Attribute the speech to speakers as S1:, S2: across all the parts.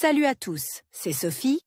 S1: Salut à tous, c'est Sophie.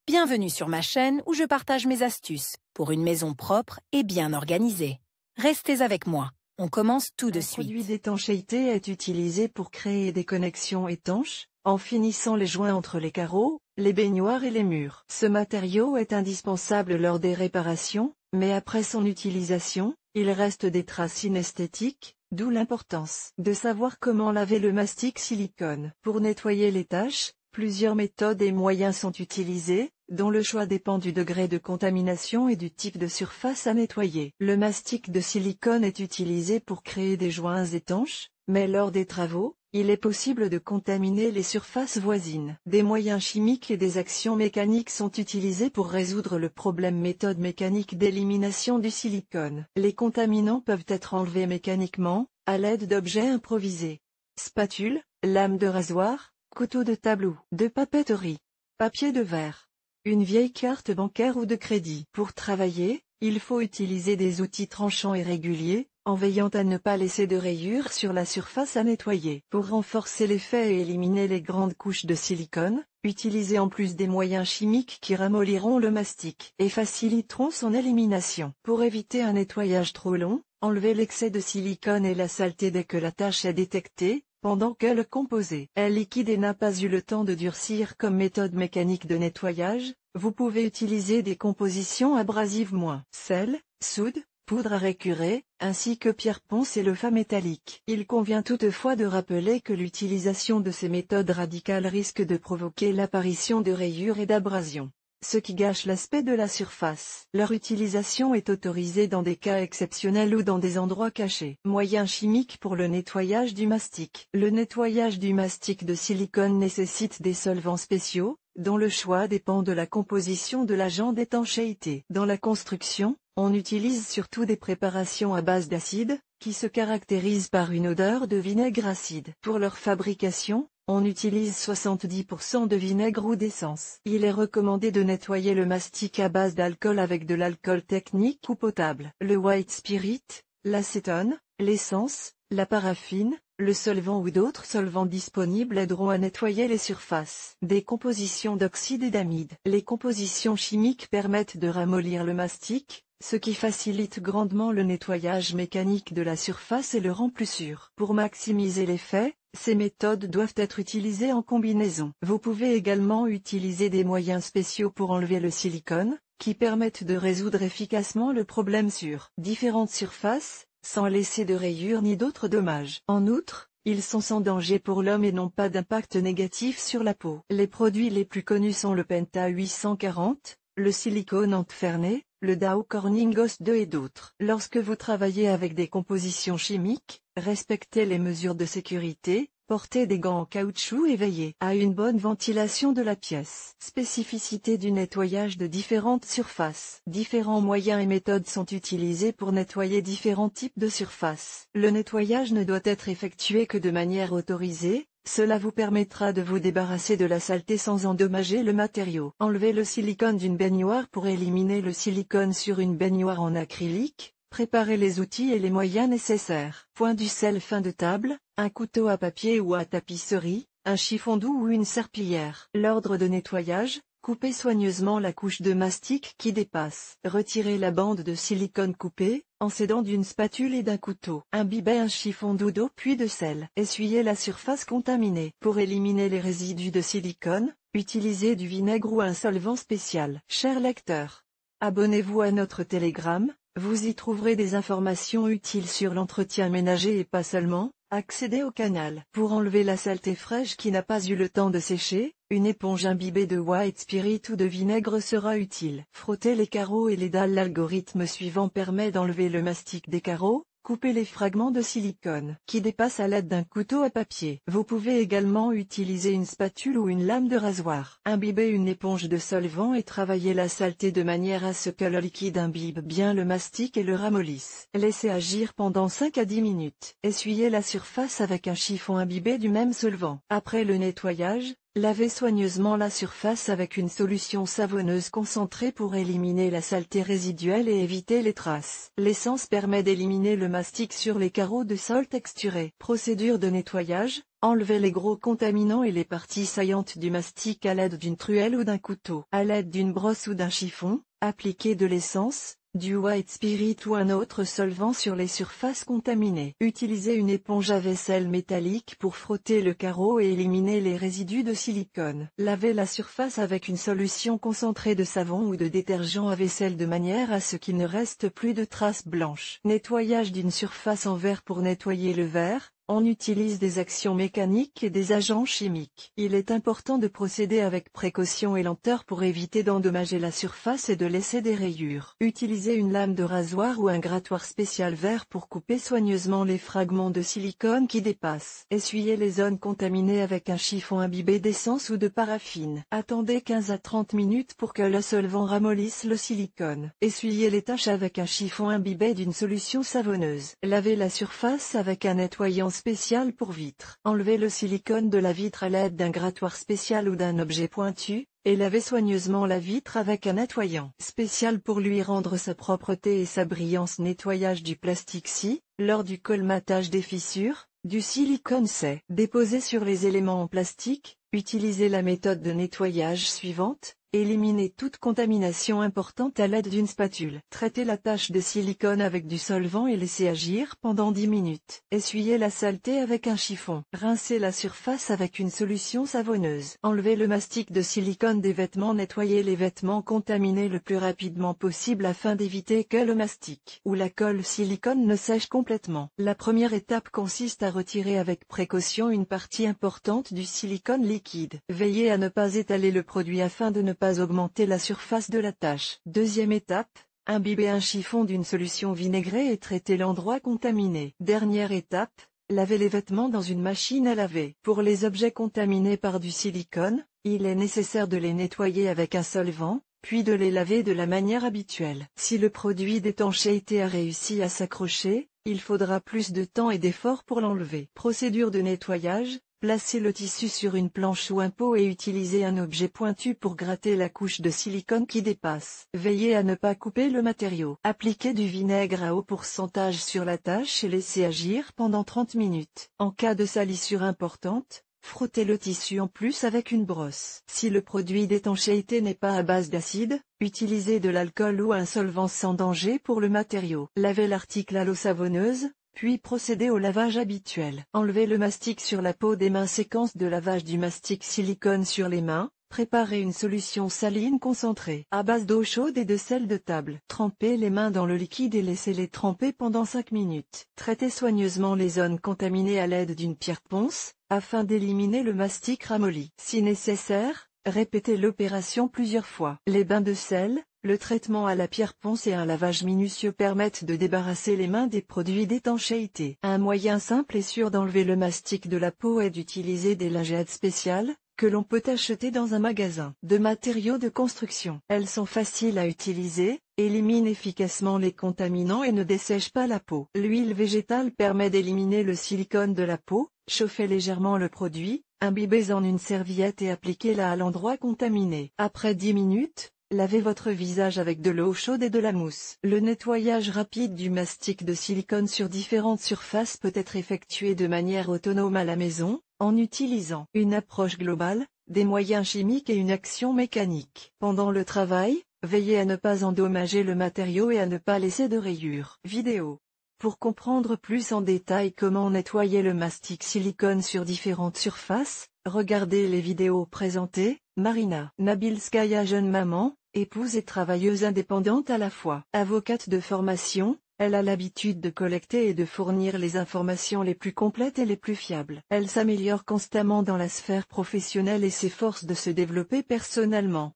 S1: Bienvenue sur ma chaîne où je partage mes astuces pour une maison propre et bien organisée. Restez avec moi, on commence tout de suite.
S2: Un produit d'étanchéité est utilisé pour créer des connexions étanches, en finissant les joints entre les carreaux, les baignoires et les murs. Ce matériau est indispensable lors des réparations, mais après son utilisation, il reste des traces inesthétiques, d'où l'importance de savoir comment laver le mastic silicone. Pour nettoyer les taches, plusieurs méthodes et moyens sont utilisés, dont le choix dépend du degré de contamination et du type de surface à nettoyer. Le mastic de silicone est utilisé pour créer des joints étanches, mais lors des travaux, il est possible de contaminer les surfaces voisines. Des moyens chimiques et des actions mécaniques sont utilisés pour résoudre le problème. Méthode mécanique d'élimination du silicone. Les contaminants peuvent être enlevés mécaniquement, à l'aide d'objets improvisés. Spatule, lame de rasoir, couteau de table ou de papeterie, papier de verre, une vieille carte bancaire ou de crédit. Pour travailler, il faut utiliser des outils tranchants et réguliers, en veillant à ne pas laisser de rayures sur la surface à nettoyer. Pour renforcer l'effet et éliminer les grandes couches de silicone, utilisez en plus des moyens chimiques qui ramolliront le mastic et faciliteront son élimination. Pour éviter un nettoyage trop long, enlevez l'excès de silicone et la saleté dès que la tâche est détectée, pendant que le composé est liquide et n'a pas eu le temps de durcir. Comme méthode mécanique de nettoyage, vous pouvez utiliser des compositions abrasives moins sel, soude, poudre à récurer, ainsi que pierre ponce et le fa métallique. Il convient toutefois de rappeler que l'utilisation de ces méthodes radicales risque de provoquer l'apparition de rayures et d'abrasions, ce qui gâche l'aspect de la surface. Leur utilisation est autorisée dans des cas exceptionnels ou dans des endroits cachés. Moyens chimiques pour le nettoyage du mastic. Le nettoyage du mastic de silicone nécessite des solvants spéciaux, dont le choix dépend de la composition de l'agent d'étanchéité. Dans la construction, on utilise surtout des préparations à base d'acide, qui se caractérisent par une odeur de vinaigre acide. Pour leur fabrication, on utilise 70% de vinaigre ou d'essence. Il est recommandé de nettoyer le mastic à base d'alcool avec de l'alcool technique ou potable. Le white spirit, l'acétone, l'essence, la paraffine, le solvant ou d'autres solvants disponibles aideront à nettoyer les surfaces. Des compositions d'oxyde et d'amide. Les compositions chimiques permettent de ramollir le mastic, ce qui facilite grandement le nettoyage mécanique de la surface et le rend plus sûr. Pour maximiser l'effet, ces méthodes doivent être utilisées en combinaison. Vous pouvez également utiliser des moyens spéciaux pour enlever le silicone, qui permettent de résoudre efficacement le problème sur différentes surfaces, sans laisser de rayures ni d'autres dommages. En outre, ils sont sans danger pour l'homme et n'ont pas d'impact négatif sur la peau. Les produits les plus connus sont le Penta 840, le silicone Antferné, le Dow Corning OS 2 et d'autres. Lorsque vous travaillez avec des compositions chimiques, respectez les mesures de sécurité, portez des gants en caoutchouc et veillez à une bonne ventilation de la pièce. Spécificité du nettoyage de différentes surfaces. Différents moyens et méthodes sont utilisés pour nettoyer différents types de surfaces. Le nettoyage ne doit être effectué que de manière autorisée. Cela vous permettra de vous débarrasser de la saleté sans endommager le matériau. Enlevez le silicone d'une baignoire. Pour éliminer le silicone sur une baignoire en acrylique, préparez les outils et les moyens nécessaires. Point du sel fin de table, un couteau à papier ou à tapisserie, un chiffon doux ou une serpillière. L'ordre de nettoyage: coupez soigneusement la couche de mastic qui dépasse. Retirez la bande de silicone coupée, en s'aidant d'une spatule et d'un couteau. Imbibez un chiffon doux d'eau puis de sel. Essuyez la surface contaminée. Pour éliminer les résidus de silicone, utilisez du vinaigre ou un solvant spécial. Cher lecteur, abonnez-vous à notre Telegram, vous y trouverez des informations utiles sur l'entretien ménager et pas seulement. Accédez au canal. Pour enlever la saleté fraîche qui n'a pas eu le temps de sécher, une éponge imbibée de white spirit ou de vinaigre sera utile. Frottez les carreaux et les dalles. L'algorithme suivant permet d'enlever le mastic des carreaux. Coupez les fragments de silicone qui dépassent à l'aide d'un couteau à papier. Vous pouvez également utiliser une spatule ou une lame de rasoir. Imbibez une éponge de solvant et travaillez la saleté de manière à ce que le liquide imbibe bien le mastic et le ramollisse. Laissez agir pendant 5 à 10 minutes. Essuyez la surface avec un chiffon imbibé du même solvant. Après le nettoyage, Lavez soigneusement la surface avec une solution savonneuse concentrée pour éliminer la saleté résiduelle et éviter les traces. L'essence permet d'éliminer le mastic sur les carreaux de sol texturés. Procédure de nettoyage: enlevez les gros contaminants et les parties saillantes du mastic à l'aide d'une truelle ou d'un couteau. À l'aide d'une brosse ou d'un chiffon, appliquez de l'essence, du white spirit ou un autre solvant sur les surfaces contaminées. Utilisez une éponge à vaisselle métallique pour frotter le carreau et éliminer les résidus de silicone. Lavez la surface avec une solution concentrée de savon ou de détergent à vaisselle de manière à ce qu'il ne reste plus de traces blanches. Nettoyage d'une surface en verre: pour nettoyer le verre, on utilise des actions mécaniques et des agents chimiques. Il est important de procéder avec précaution et lenteur pour éviter d'endommager la surface et de laisser des rayures. Utilisez une lame de rasoir ou un grattoir spécial verre pour couper soigneusement les fragments de silicone qui dépassent. Essuyez les zones contaminées avec un chiffon imbibé d'essence ou de paraffine. Attendez 15 à 30 minutes pour que le solvant ramollisse le silicone. Essuyez les taches avec un chiffon imbibé d'une solution savonneuse. Lavez la surface avec un nettoyant spécial pour vitres. Enlevez le silicone de la vitre à l'aide d'un grattoir spécial ou d'un objet pointu, et lavez soigneusement la vitre avec un nettoyant spécial pour lui rendre sa propreté et sa brillance. Nettoyage du plastique: si, lors du colmatage des fissures, du silicone s'est déposé sur les éléments en plastique, utilisez la méthode de nettoyage suivante: éliminez toute contamination importante à l'aide d'une spatule. Traitez la tache de silicone avec du solvant et laissez agir pendant 10 minutes. Essuyez la saleté avec un chiffon. Rincez la surface avec une solution savonneuse. Enlevez le mastic de silicone des vêtements. Nettoyez les vêtements contaminés le plus rapidement possible afin d'éviter que le mastic ou la colle silicone ne sèche complètement. La première étape consiste à retirer avec précaution une partie importante du silicone liquide. Veillez à ne pas étaler le produit afin de ne pas augmenter la surface de la tache. Deuxième étape: imbibez un chiffon d'une solution vinaigrée et traitez l'endroit contaminé. Dernière étape: lavez les vêtements dans une machine à laver. Pour les objets contaminés par du silicone, il est nécessaire de les nettoyer avec un solvant, puis de les laver de la manière habituelle. Si le produit d'étanchéité a réussi à s'accrocher, il faudra plus de temps et d'efforts pour l'enlever. Procédure de nettoyage: placez le tissu sur une planche ou un pot et utilisez un objet pointu pour gratter la couche de silicone qui dépasse. Veillez à ne pas couper le matériau. Appliquez du vinaigre à haut pourcentage sur la tache et laissez agir pendant 30 minutes. En cas de salissure importante, frottez le tissu en plus avec une brosse. Si le produit d'étanchéité n'est pas à base d'acide, utilisez de l'alcool ou un solvant sans danger pour le matériau. Lavez l'article à l'eau savonneuse, puis procédez au lavage habituel. Enlevez le mastic sur la peau des mains. Séquence de lavage du mastic silicone sur les mains: préparez une solution saline concentrée à base d'eau chaude et de sel de table. Trempez les mains dans le liquide et laissez-les tremper pendant 5 minutes. Traitez soigneusement les zones contaminées à l'aide d'une pierre ponce, afin d'éliminer le mastic ramolli. Si nécessaire, répétez l'opération plusieurs fois. Les bains de sel, le traitement à la pierre ponce et un lavage minutieux permettent de débarrasser les mains des produits d'étanchéité. Un moyen simple et sûr d'enlever le mastic de la peau est d'utiliser des lingettes spéciales, que l'on peut acheter dans un magasin de matériaux de construction. Elles sont faciles à utiliser, éliminent efficacement les contaminants et ne dessèchent pas la peau. L'huile végétale permet d'éliminer le silicone de la peau. Chauffez légèrement le produit, imbibez en une serviette et appliquez-la à l'endroit contaminé. Après 10 minutes, lavez votre visage avec de l'eau chaude et de la mousse. Le nettoyage rapide du mastic de silicone sur différentes surfaces peut être effectué de manière autonome à la maison, en utilisant une approche globale, des moyens chimiques et une action mécanique. Pendant le travail, veillez à ne pas endommager le matériau et à ne pas laisser de rayures. Vidéo. Pour comprendre plus en détail comment nettoyer le mastic silicone sur différentes surfaces, regardez les vidéos présentées. Marina Nabilskaya, jeune maman, épouse et travailleuse indépendante à la fois. Avocate de formation, elle a l'habitude de collecter et de fournir les informations les plus complètes et les plus fiables. Elle s'améliore constamment dans la sphère professionnelle et s'efforce de se développer personnellement.